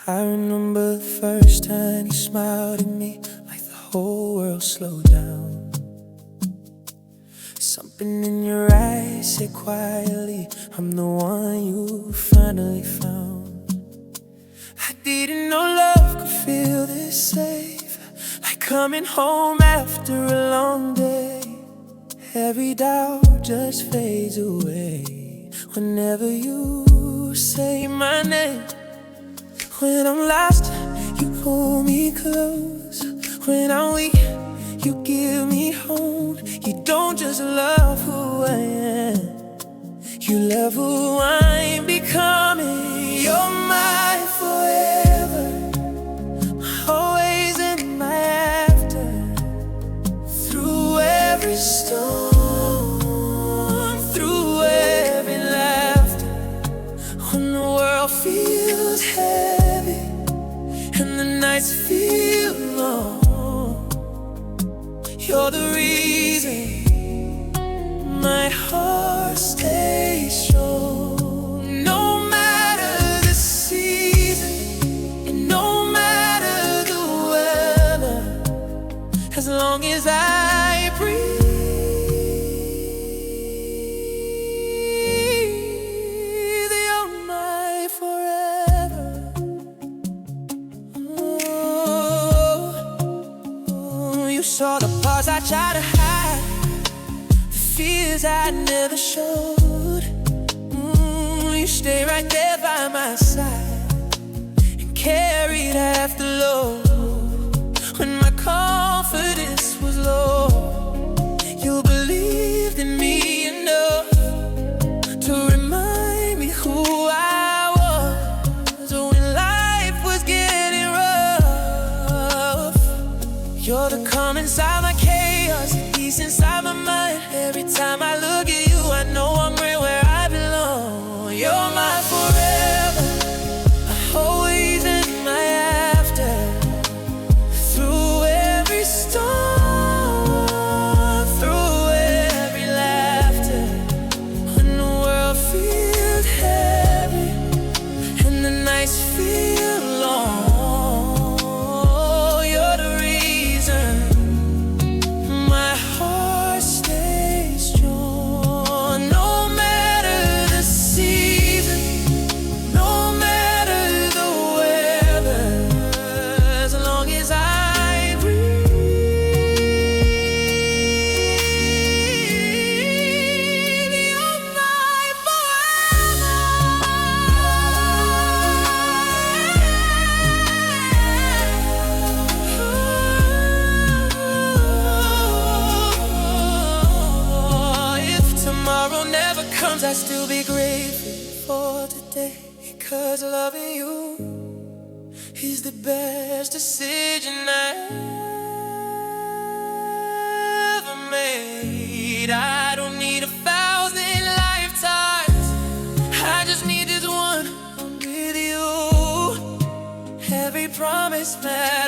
I remember the first time you smiled at me, like the whole world slowed down. Something in your eyes said quietly, I'm the one you finally found. I didn't know love could feel this safe, like coming home after a long day. Every doubt just fades away whenever you say my name. When I'm lost, you hold me close. When I'm weak, you give me hope. You don't just love who I am, you love who I'm becoming. You're my forever, my always and my after. Through every storm, through every laughter. When the world feels heavy and the nights feel long, you're the reason my heart stays strong. No matter the season and no matter the weather, as long as I breathe, you're my forever. You saw the parts I tried to hide, the fears I never showed. You stay right there by my side and carried half the load. When my confidence was low, you believed in me enough to remind me who I was when life was getting rough. You're the calm inside my chaos, the peace inside my mind. Every time I look at you, I know I'm right where I belong. You're my forever, my always and my after. Through every storm, through every laughter. When the world feels heavy and the nights feel long, you're the reason my heart stays strong. No matter the season, no matter the weather, as long as I breathe, you're my forever. If tomorrow never comes, I'd still be grateful for today, because loving you is the best decision I ever made. I don't need 1,000 lifetimes, I just need this one. I'm with you, every promise matters.